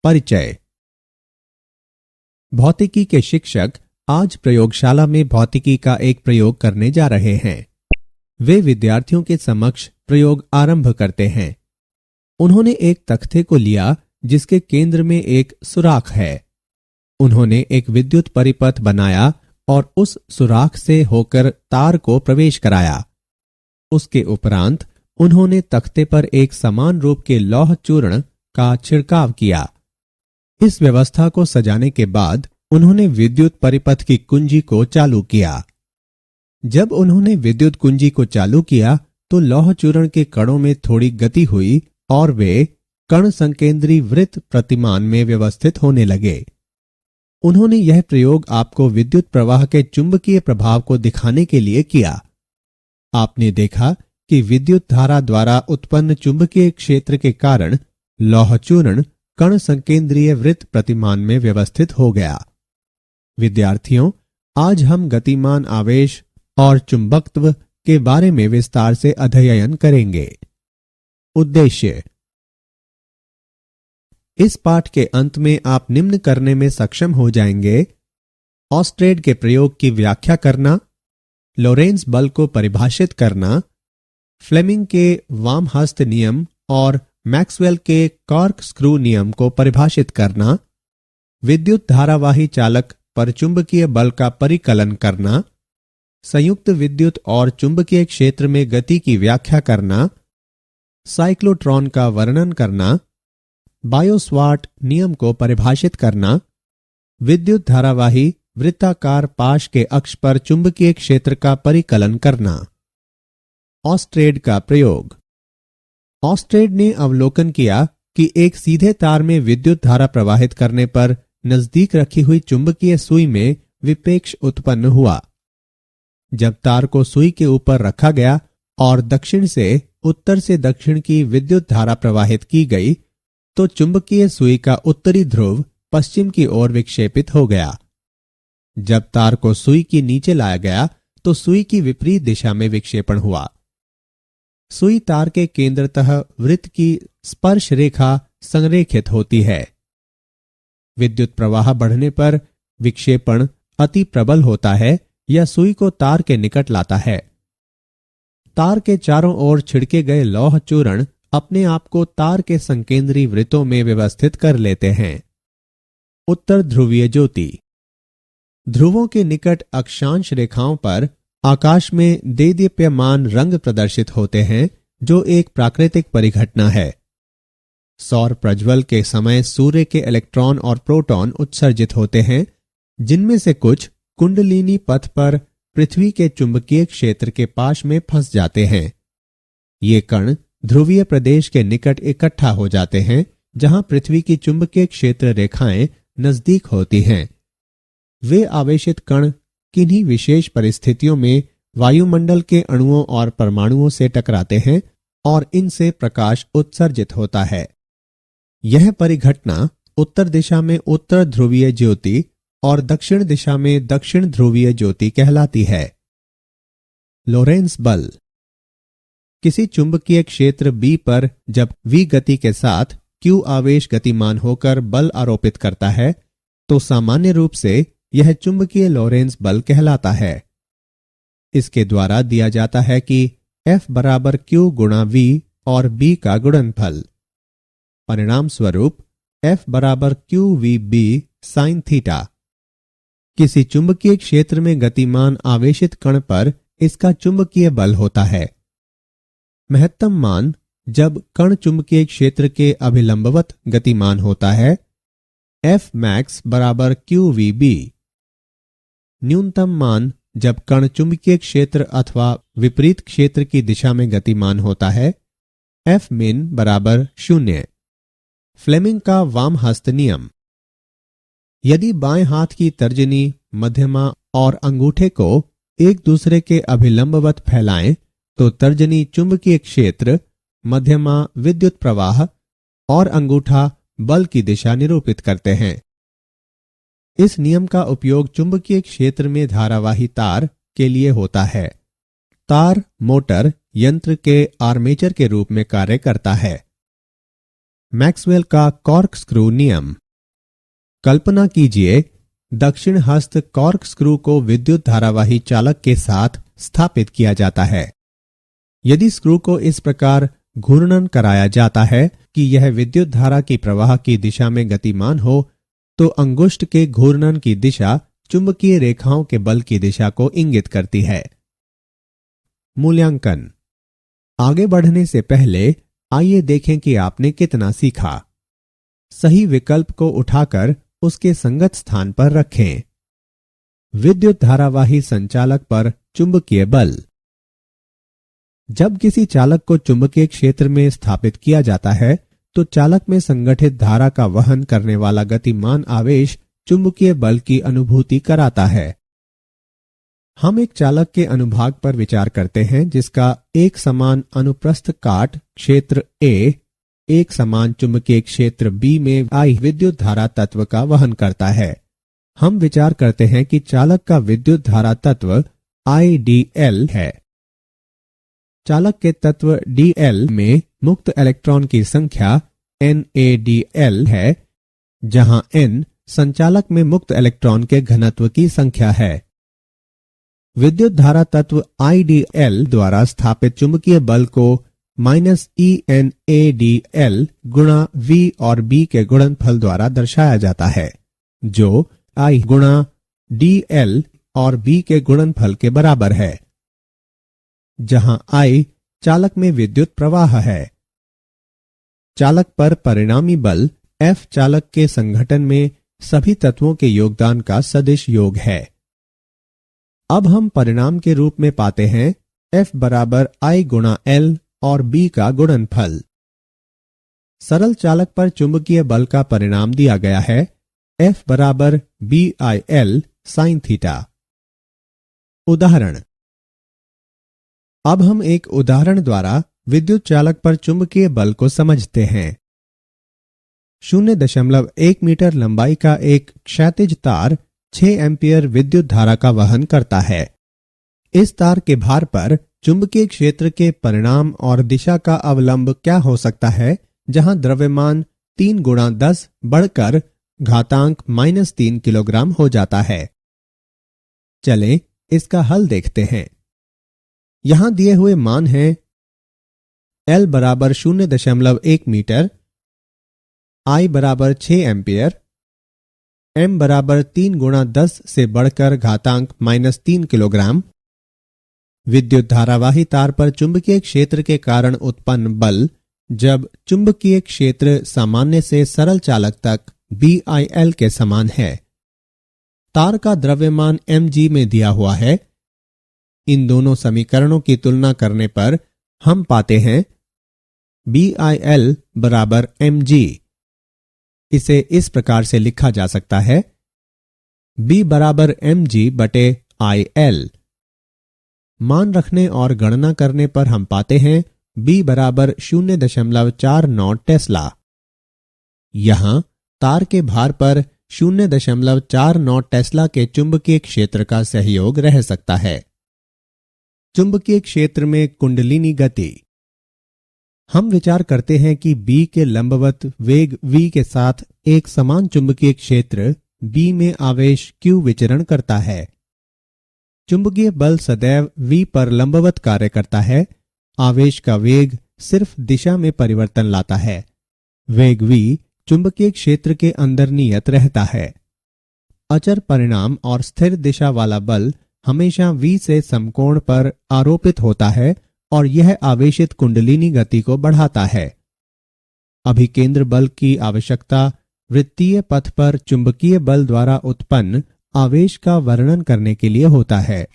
परिचय। भौतिकी के शिक्षक आज प्रयोगशाला में भौतिकी का एक प्रयोग करने जा रहे हैं। वे विद्यार्थियों के समक्ष प्रयोग आरंभ करते हैं। उन्होंने एक तख्ते को लिया जिसके केंद्र में एक सुराख है। उन्होंने एक विद्युत परिपथ बनाया और उस सुराख से होकर तार को प्रवेश कराया। उसके उपरांत उन्होंने तख्ते पर एक समान रूप के लौह चूर्ण का छिड़काव किया। इस व्यवस्था को सजाने के बाद उन्होंने विद्युत परिपथ की कुंजी को चालू किया। जब उन्होंने विद्युत कुंजी को चालू किया तो लौह चूर्ण के कणों में थोड़ी गति हुई और वे कण संकेंद्री वृत्त प्रतिमान में व्यवस्थित होने लगे। उन्होंने यह प्रयोग आपको विद्युत प्रवाह के चुंबकीय प्रभाव को दिखाने के लिए किया। आपने देखा कि विद्युत धारा द्वारा उत्पन्न चुंबकीय क्षेत्र के कारण लौह चूर्ण कण संकेंद्रीय वृत्त प्रतिमान में व्यवस्थित हो गया। विद्यार्थियों, आज हम गतिमान आवेश और चुंबकत्व के बारे में विस्तार से अध्ययन करेंगे। उद्देश्य। इस पाठ के अंत में आप निम्न करने में सक्षम हो जाएंगे: ऑस्ट्रेड के प्रयोग की व्याख्या करना, लोरेंज बल को परिभाषित करना, फ्लेमिंग के वामहस्त नियम और मैक्सवेल के कॉर्क स्क्रू नियम को परिभाषित करना, विद्युत धारावाही चालक पर चुंबकीय बल का परिकलन करना, संयुक्त विद्युत और चुंबकीय क्षेत्र में गति की व्याख्या करना, साइक्लोट्रॉन का वर्णन करना, बायोस्वार्ट नियम को परिभाषित करना, विद्युत धारावाही वृत्ताकार पाश के अक्ष पर चुंबकीय क्षेत्र का परिकलन करना। ऑस्ट्रेड का प्रयोग। ऑस्ट्रेड ने अवलोकन किया कि एक सीधे तार में विद्युत धारा प्रवाहित करने पर नजदीक रखी हुई चुंबकीय सुई में विपेक्ष उत्पन्न हुआ। जब तार को सुई के ऊपर रखा गया और दक्षिण से उत्तर से दक्षिण की विद्युत धारा प्रवाहित की गई तो चुंबकीय सुई का उत्तरी ध्रुव पश्चिम की ओर विक्षेपित हो गया। जब तार को सुई के नीचे लाया गया तो सुई की विपरीत दिशा में विक्षेपण हुआ। सुई तार के केंद्रतः वृत्त की स्पर्श रेखा संरेखित होती है। विद्युत प्रवाह बढ़ने पर विक्षेपण अति प्रबल होता है या सुई को तार के निकट लाता है। तार के चारों ओर छिड़के गए लौह चूर्ण अपने आप को तार के संकेंद्री वृत्तों में व्यवस्थित कर लेते हैं। उत्तर ध्रुवीय ज्योति। ध्रुवों के निकट अक्षांश रेखाओं पर आकाश में देदीप्यमान रंग प्रदर्शित होते हैं, जो एक प्राकृतिक परिघटना है। सौर प्रज्वल के समय सूर्य के इलेक्ट्रॉन और प्रोटॉन उत्सर्जित होते हैं, जिनमें से कुछ कुंडलिनी पथ पर पृथ्वी के चुंबकीय क्षेत्र के पाश में फंस जाते हैं। ये कण ध्रुवीय प्रदेश के निकट इकट्ठा हो जाते हैं, जहां पृथ्वी की चुंबकीय क्षेत्र रेखाएं नजदीक होती हैं। वे आवेशित कण किन्हीं विशेष परिस्थितियों में वायुमंडल के अणुओं और परमाणुओं से टकराते हैं और इनसे प्रकाश उत्सर्जित होता है। यह परिघटना उत्तर दिशा में उत्तर ध्रुवीय ज्योति और दक्षिण दिशा में दक्षिण ध्रुवीय ज्योति कहलाती है। लोरेंज बल। किसी चुंबकीय क्षेत्र B पर जब V गति के साथ Q आवेश गतिमान होकर बल आरोपित करता है तो सामान्य रूप से यह चुंबकीय लोरेंज बल कहलाता है। इसके द्वारा दिया जाता है कि F बराबर Q गुणा V और B का गुणनफल। परिणाम स्वरूप F बराबर QVB sin थीटा। किसी चुंबकीय क्षेत्र में गतिमान आवेशित कण पर इसका चुंबकीय बल होता है। महत्तम मान जब कण चुंबकीय क्षेत्र के अभिलंबवत गतिमान होता है, F max बराबर QVB। न्यूनतम मान जब कण चुंबकीय क्षेत्र अथवा विपरीत क्षेत्र की दिशा में गतिमान होता है, F min बराबर 0। फ्लेमिंग का वामहस्त नियम। यदि बाएं हाथ की तर्जनी, मध्यमा और अंगूठे को एक दूसरे के अभिलंबवत फैलाएं तो तर्जनी चुंबकीय क्षेत्र, मध्यमा विद्युत प्रवाह और अंगूठा बल की दिशा निरूपित करते हैं। इस नियम का उपयोग चुंबकीय क्षेत्र में धारावाही तार के लिए होता है। तार मोटर यंत्र के आर्मेचर के रूप में कार्य करता है। मैक्सवेल का कॉर्क स्क्रू नियम। कल्पना कीजिए दक्षिण हस्त कॉर्क स्क्रू को विद्युत धारावाही चालक के साथ स्थापित किया जाता है। यदि स्क्रू को इस प्रकार घूर्णन कराया जाता है कि यह विद्युत धारा की प्रवाह की दिशा में गतिमान हो, तो अंगुष्ठ के घूर्णन की दिशा चुंबकीय रेखाओं के बल की दिशा को इंगित करती है। मूल्यांकन। आगे बढ़ने से पहले आइए देखें कि आपने कितना सीखा। सही विकल्प को उठाकर उसके संगत स्थान पर रखें। विद्युत धारावाही संचालक पर चुंबकीय बल। जब किसी चालक को चुंबकीय क्षेत्र में स्थापित किया जाता है तो चालक में संगठित धारा का वहन करने वाला गतिमान आवेश चुंबकीय बल की अनुभूति कराता है। हम एक चालक के अनुभाग पर विचार करते हैं जिसका एक समान अनुप्रस्थ काट क्षेत्र A एक समान चुंबकीय क्षेत्र B में आई विद्युत धारा तत्व का वहन करता है। हम विचार करते हैं कि चालक का विद्युत धारा तत्व IDL है। चालक के तत्व DL में मुक्त इलेक्ट्रॉन की संख्या NaDL है, जहां N संचालक में मुक्त इलेक्ट्रॉन के घनत्व की संख्या है। विद्युत धारा तत्व IDL द्वारा स्थापित चुंबकीय बल को -ENaDL गुणा V और B के गुणनफल द्वारा दर्शाया जाता है, जो I गुणा DL और B के गुणनफल के बराबर है, जहां I चालक में विद्युत प्रवाह है। चालक पर परिणामी बल F चालक के संघटन में सभी तत्वों के योगदान का सदिश योग है। अब हम परिणाम के रूप में पाते हैं F बराबर I गुणा L और B का गुणनफल। सरल चालक पर चुंबकीय बल का परिणाम दिया गया है F बराबर BIL sin थीटा। उदाहरण। अब हम एक उदाहरण द्वारा विद्युत चालक पर चुंबकीय बल को समझते हैं। 0.1 मीटर लंबाई का एक क्षैतिज तार 6 एम्पीयर विद्युत धारा का वहन करता है। इस तार के भार पर चुंबकीय क्षेत्र के परिणाम और दिशा का अवलंब क्या हो सकता है, जहां द्रव्यमान 3 गुणा 10 बढ़कर घातांक -3 किलोग्राम हो जाता है। चलें इसका हल देखते हैं। यहां दिए हुए मान हैं L बराबर 0.1 मीटर, I बराबर 6 एम्पीयर, M बराबर 3 गुणा 10 से बढ़कर घातांक -3 किलोग्राम। विद्युत धारावाही तार पर चुंबकीय क्षेत्र के कारण उत्पन्न बल जब चुंबकीय क्षेत्र सामान्य से सरल चालक तक BIL के समान है। तार का द्रव्यमान mg में दिया हुआ है। इन दोनों समीकरणों की तुलना करने पर हम पाते हैं BIL बराबर mg। इसे इस प्रकार से लिखा जा सकता है B बराबर mg बटे IL। मान रखने और गणना करने पर हम पाते हैं B बराबर 0.49 टेस्ला। यहां तार के भार पर 0.49 टेस्ला के चुंबकीय क्षेत्र का सहयोग रह सकता है। चुंबकीय क्षेत्र में कुंडलिनी गति। हम विचार करते हैं कि B के लंबवत वेग V के साथ एक समान चुंबकीय क्षेत्र B में आवेश Q विचरण करता है। चुंबकीय बल सदैव V पर लंबवत कार्य करता है। आवेश का वेग सिर्फ दिशा में परिवर्तन लाता है। वेग V चुंबकीय क्षेत्र के अंदर नियत रहता है। अचर परिणाम और स्थिर दिशा वाला बल हमेशा V से समकोण पर आरोपित होता है और यह आवेशित कुंडलिनी गति को बढ़ाता है। अभिकेंद्र बल की आवश्यकता वृत्तीय पथ पर चुंबकीय बल द्वारा उत्पन्न आवेश का वर्णन करने के लिए होता है।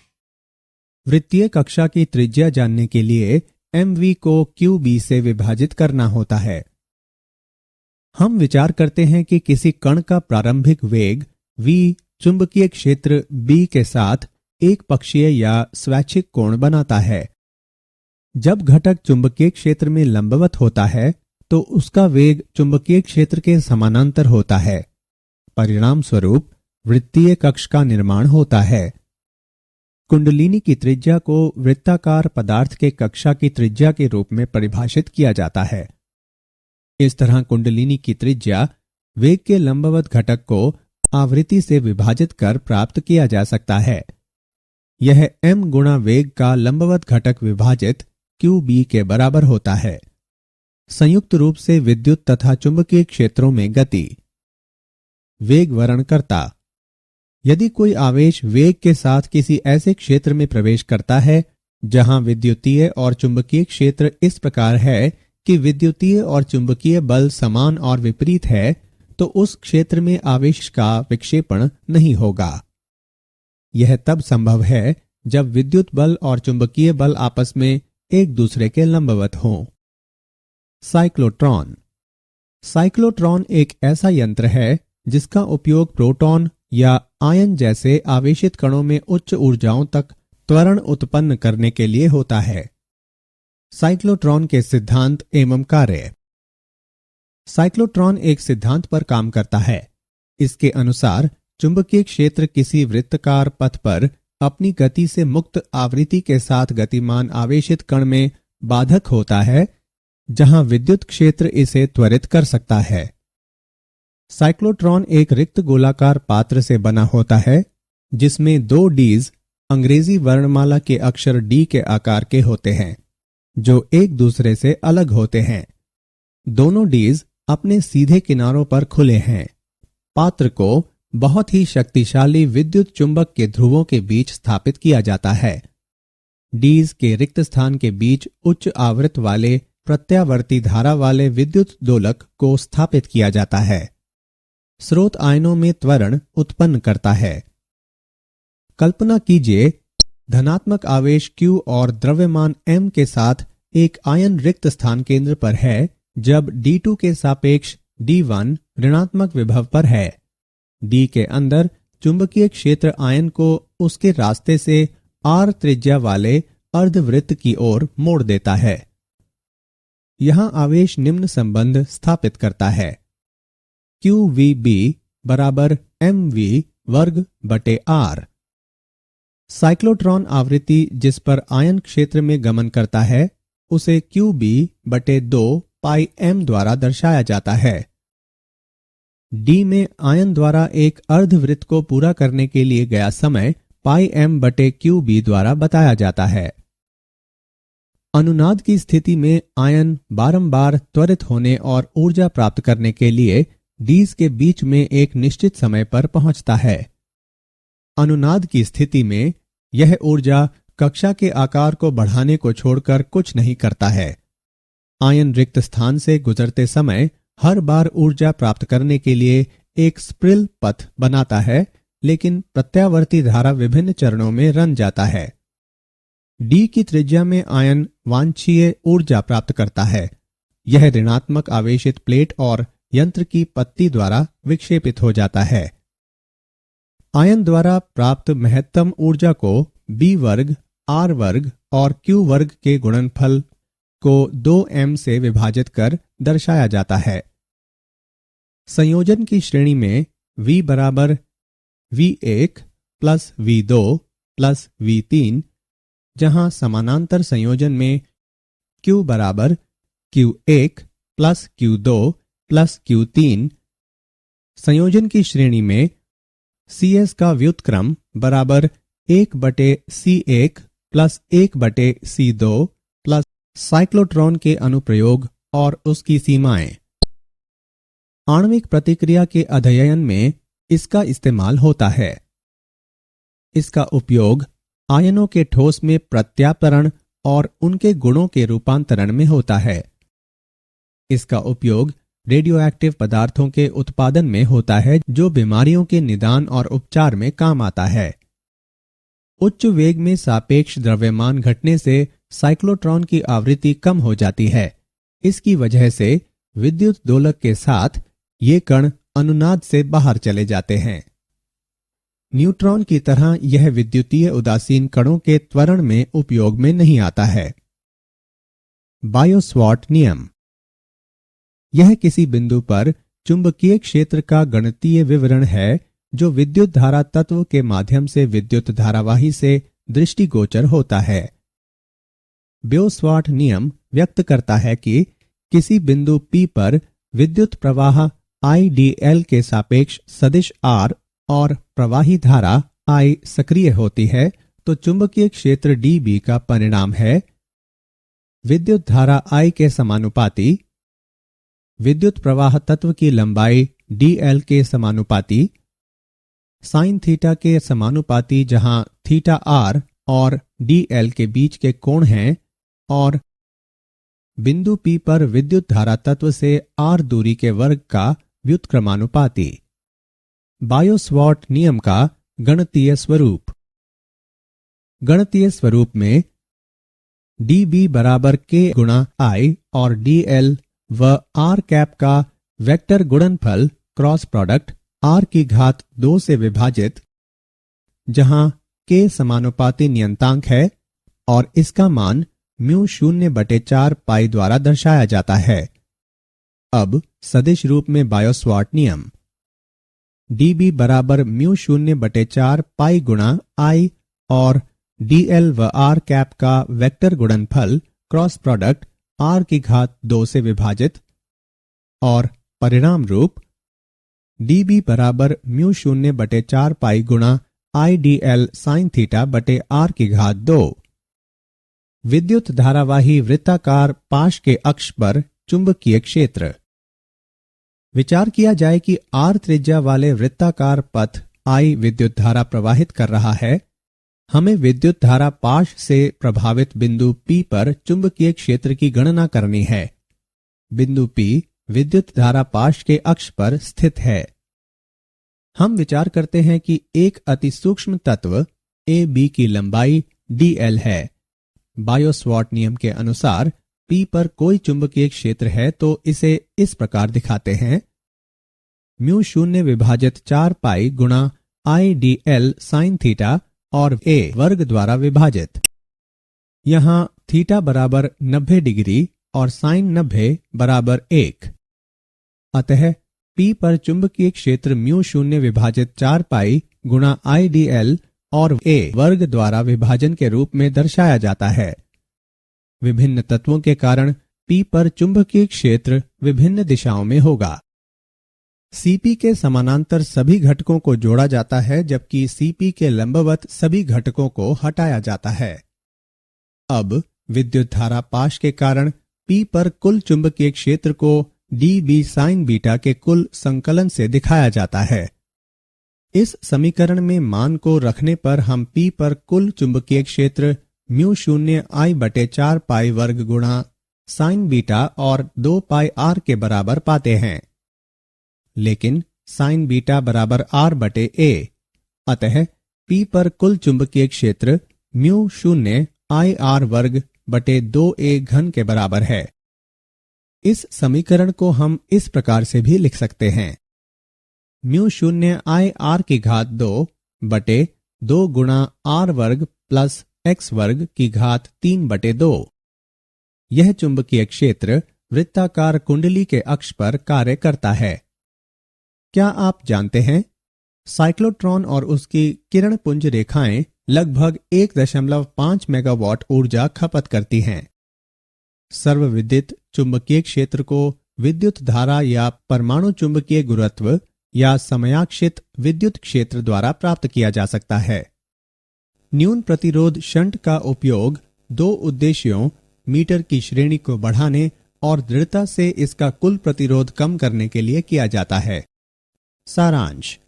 वृत्तीय कक्षा की त्रिज्या जानने के लिए mv को qb से विभाजित करना होता है। हम विचार करते हैं कि किसी कण का प्रारंभिक वेग v चुंबकीय क्षेत्र B के साथ एक पक्षीय या स्वैच्छिक कोण बनाता है। जब घटक चुंबकीय क्षेत्र में लंबवत होता है तो उसका वेग चुंबकीय क्षेत्र के समानांतर होता है। परिणाम स्वरूप वृत्तीय कक्ष का निर्माण होता है। कुंडलिनी की त्रिज्या को वृत्ताकार पदार्थ के कक्षा की त्रिज्या के रूप में परिभाषित किया जाता है। इस तरह कुंडलिनी की त्रिज्या वेग के लंबवत घटक को आवृत्ति से विभाजित कर प्राप्त किया जा सकता है। यह m गुणा वेग का लंबवत घटक विभाजित QB के बराबर होता है। संयुक्त रूप से विद्युत तथा चुंबकीय क्षेत्रों में गति। वेग वर्णनकर्ता। यदि कोई आवेश वेग के साथ किसी ऐसे क्षेत्र में प्रवेश करता है जहां विद्युतीय और चुंबकीय क्षेत्र इस प्रकार है कि विद्युतीय और चुंबकीय बल समान और विपरीत है, तो उस क्षेत्र में आवेश का विक्षेपण नहीं होगा। यह तब संभव है जब विद्युत बल और चुंबकीय बल आपस में एक दूसरे के लंबवत हों। साइक्लोट्रॉन। साइक्लोट्रॉन एक ऐसा यंत्र है जिसका उपयोग प्रोटॉन या आयन जैसे आवेशित कणों में उच्च ऊर्जाओं तक त्वरण उत्पन्न करने के लिए होता है। साइक्लोट्रॉन के सिद्धांत एवं कार्य। साइक्लोट्रॉन एक सिद्धांत पर काम करता है। इसके अनुसार चुंबकीय क्षेत्र किसी वृत्ताकार पथ पर अपनी गति से मुक्त आवृत्ति के साथ गतिमान आवेशित कण में बाधक होता है, जहां विद्युत क्षेत्र इसे त्वरित कर सकता है। साइक्लोट्रॉन एक रिक्त गोलाकार पात्र से बना होता है जिसमें दो डीज अंग्रेजी वर्णमाला के अक्षर डी के आकार के होते हैं, जो एक दूसरे से अलग होते हैं। दोनों डीज अपने सीधे किनारों पर खुले हैं। पात्र को बहुत ही शक्तिशाली विद्युत चुंबक के ध्रुवों के बीच स्थापित किया जाता है। डीज के रिक्त स्थान के बीच उच्च आवृत्ति वाले प्रत्यावर्ती धारा वाले विद्युत दोलक को स्थापित किया जाता है। स्रोत आयनों में त्वरण उत्पन्न करता है। कल्पना कीजिए धनात्मक आवेश Q और द्रव्यमान m के साथ एक आयन रिक्त स्थान केंद्र पर है जब D2 के सापेक्ष D1 ऋणात्मक विभव पर है। D के अंदर चुंबकीय क्षेत्र आयन को उसके रास्ते से r त्रिज्या वाले अर्धवृत्त की ओर मोड़ देता है। यहां आवेश निम्न संबंध स्थापित करता है। QVB बराबर mv वर्ग बटे r। साइक्लोट्रॉन आवृत्ति जिस पर आयन क्षेत्र में गमन करता है उसे QB बटे 2 पाई m द्वारा दर्शाया जाता है। D में आयन द्वारा एक अर्धवृत्त को पूरा करने के लिए गया समय पाई m बटे QB द्वारा बताया जाता है। अनुनाद की स्थिति में आयन बारंबार त्वरित होने और ऊर्जा प्राप्त करने के लिए डीज के बीच में एक निश्चित समय पर पहुंचता है। अनुनाद की स्थिति में यह ऊर्जा कक्षा के आकार को बढ़ाने को छोड़कर कुछ नहीं करता है। आयन रिक्त स्थान से गुजरते समय हर बार ऊर्जा प्राप्त करने के लिए एक स्प्रिल पथ बनाता है, लेकिन प्रत्यावर्ती धारा विभिन्न चरणों में रन जाता है। डी की त्रिज्या में आयन वांछनीय ऊर्जा प्राप्त करता है। यह ऋणात्मक आवेशित प्लेट और यंत्र की पत्ती द्वारा विक्षेपित हो जाता है। आयन द्वारा प्राप्त महत्तम ऊर्जा को B वर्ग, R वर्ग और Q वर्ग के गुणनफल को 2m से विभाजित कर दर्शाया जाता है। संयोजन की श्रेणी में V बराबर V1 plus V2 plus V3, जहां समानांतर संयोजन में Q बराबर Q1 plus Q2 plus Q3। संयोजन की श्रेणी में CS का व्युत्क्रम बराबर 1 बटे C1 प्लस 1 बटे C2 प्लस साइक्लोट्रॉन के अनुप्रयोग और उसकी सीमाएं। आणविक प्रतिक्रिया के अध्ययन में इसका इस्तेमाल होता है। इसका उपयोग आयनों के ठोस में प्रत्यापरण और उनके गुणों के रूपांतरण में होता है। इसका उपयोग रेडियोएक्टिव पदार्थों के उत्पादन में होता है, जो बीमारियों के निदान और उपचार में काम आता है। उच्च वेग में सापेक्ष द्रव्यमान घटने से साइक्लोट्रॉन की आवृत्ति कम हो जाती है। इसकी वजह से विद्युत दोलक के साथ ये कण अनुनाद से बाहर चले जाते हैं। न्यूट्रॉन की तरह यह विद्युतीय उदासीन कणों के त्वरण में उपयोग में नहीं आता है। बायो-सवार्ट नियम। यह किसी बिंदु पर चुंबकीय क्षेत्र का गणितीय विवरण है जो विद्युत धारा तत्व के माध्यम से विद्युत धारावाही से दृष्टिगोचर होता है। बायो-सवार्ट नियम व्यक्त करता है कि किसी बिंदु P पर विद्युत प्रवाह IDL के सापेक्ष सदिश R और प्रवाही धारा I सक्रिय होती है तो चुंबकीय क्षेत्र dB का परिणाम है विद्युत धारा I के समानुपाती, विद्युत प्रवाह तत्व की लंबाई dl के समानुपाती, साइन थीटा के समानुपाती जहां थीटा r और dl के बीच के कोण हैं और बिंदु P पर विद्युत धारा तत्व से r दूरी के वर्ग का व्युत्क्रमानुपाती। बायो-सवार्ट नियम का गणितीय स्वरूप। गणितीय स्वरूप में dB बराबर k गुणा I और dl व r कैप का वेक्टर गुणनफल क्रॉस प्रोडक्ट r की घात 2 से विभाजित, जहां k समानुपाती नियतांक है और इसका मान μ0/4 पाई द्वारा दर्शाया जाता है। अब सदिश रूप में बायो-सवार्ट नियम। dB बराबर μ0/4 पाई गुणा I और dl व r कैप का वेक्टर गुणनफल क्रॉस प्रोडक्ट r की घात 2 से विभाजित और परिणाम रूप dB बराबर μ0/4 पाई गुणा IDL sin थीटा बटे r की घात 2। विद्युत धारावाही वृत्ताकार पाश के अक्ष पर चुंबकीय क्षेत्र। विचार किया जाए कि r त्रिज्या वाले वृत्ताकार पथ I विद्युत धारा प्रवाहित कर रहा है। हमें विद्युत धारा पाश से प्रभावित बिंदु P पर चुंबकीय क्षेत्र की गणना करनी है। बिंदु P विद्युत धारा पाश के अक्ष पर स्थित है। हम विचार करते हैं कि एक अति सूक्ष्म तत्व AB की लंबाई dl है। बायो-सवार्ट नियम के अनुसार P पर कोई चुंबकीय क्षेत्र है तो इसे इस प्रकार दिखाते हैं μ0/4 पाई गुणा IDL sin थीटा और a वर्ग द्वारा विभाजित। यहाँ थीटा बराबर 90 डिग्री और साइन 90 बराबर 1। अतः P पर चुंबकीय क्षेत्र μ0/4 पाई गुणा IDL और a वर्ग द्वारा विभाजन के रूप में दर्शाया जाता है। विभिन्न तत्वों के कारण P पर चुंबकीय क्षेत्र विभिन्न दिशाओं में होगा। CP के समानांतर सभी घटकों को जोड़ा जाता है जबकि CP के लंबवत सभी घटकों को हटाया जाता है। अब विद्युत धारा पाश के कारण P पर कुल चुंबकीय क्षेत्र को dB sin बीटा के कुल संकलन से दिखाया जाता है। इस समीकरण में मान को रखने पर हम P पर कुल चुंबकीय क्षेत्र μ0I/4 पाई वर्ग गुणा साइन बीटा और 2 पाई r के बराबर पाते हैं। लेकिन साइन बीटा बराबर r/a, अतः P पर कुल चुंबकीय क्षेत्र μ0IR वर्ग बटे 2a घन के बराबर है। इस समीकरण को हम इस प्रकार से भी लिख सकते हैं μ0IR की घात 2 बटे 2 गुणा r वर्ग प्लस x वर्ग की घात 3/2। यह चुंबकीय क्षेत्र वृत्ताकार कुंडली के अक्ष पर कार्य करता है। क्या आप जानते हैं साइक्लोट्रॉन और उसकी किरण पुंज रेखाएं लगभग 1.5 मेगावाट ऊर्जा खपत करती हैं। सर्वविदित चुंबकीय क्षेत्र को विद्युत धारा या परमाणु चुंबकीय गुरुत्व या समयाक्षित विद्युत क्षेत्र द्वारा प्राप्त किया जा सकता है। न्यून प्रतिरोध शंट का उपयोग 2 उद्देश्यों मीटर की श्रेणी को बढ़ाने और दृढ़ता से इसका कुल प्रतिरोध कम करने के लिए किया जाता है। सारांश।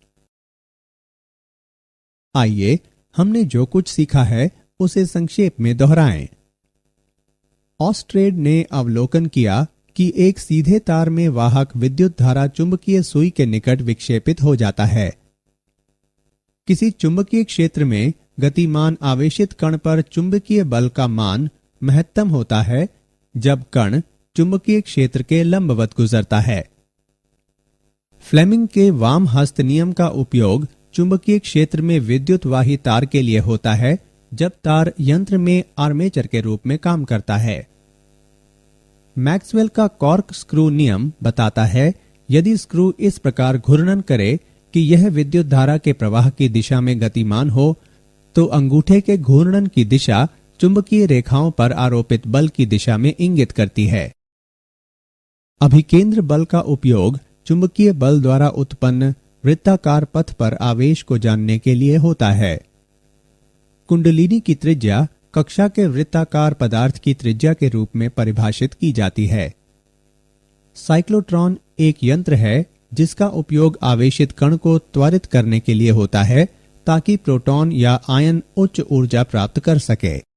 आइए हमने जो कुछ सीखा है उसे संक्षेप में दोहराएं। ऑस्ट्रेड ने अवलोकन किया कि एक सीधे तार में वाहक विद्युत धारा चुंबकीय सुई के निकट विक्षेपित हो जाता है। किसी चुंबकीय क्षेत्र में गतिमान आवेशित कण पर चुंबकीय बल का मान महत्तम होता है जब कण चुंबकीय क्षेत्र के लंबवत गुजरता है। फ्लेमिंग के वाम हस्त नियम का उपयोग चुंबकीय क्षेत्र में विद्युत वाही तार के लिए होता है जब तार यंत्र में आर्मेचर के रूप में काम करता है। मैक्सवेल का कॉर्क स्क्रू नियम बताता है यदि स्क्रू इस प्रकार घूर्णन करे कि यह विद्युत धारा के प्रवाह की दिशा में गतिमान हो तो अंगूठे के घूर्णन की दिशा चुंबकीय रेखाओं पर आरोपित बल की दिशा में इंगित करती है। अभिकेंद्र बल का उपयोग चुंबकीय बल द्वारा उत्पन्न वृत्ताकार पथ पर आवेश को जानने के लिए होता है। कुंडलिनी की त्रिज्या कक्षा के वृत्ताकार पदार्थ की त्रिज्या के रूप में परिभाषित की जाती है। साइक्लोट्रॉन एक यंत्र है जिसका उपयोग आवेशित कण को त्वरित करने के लिए होता है ताकि प्रोटॉन या आयन उच्च ऊर्जा प्राप्त कर सके।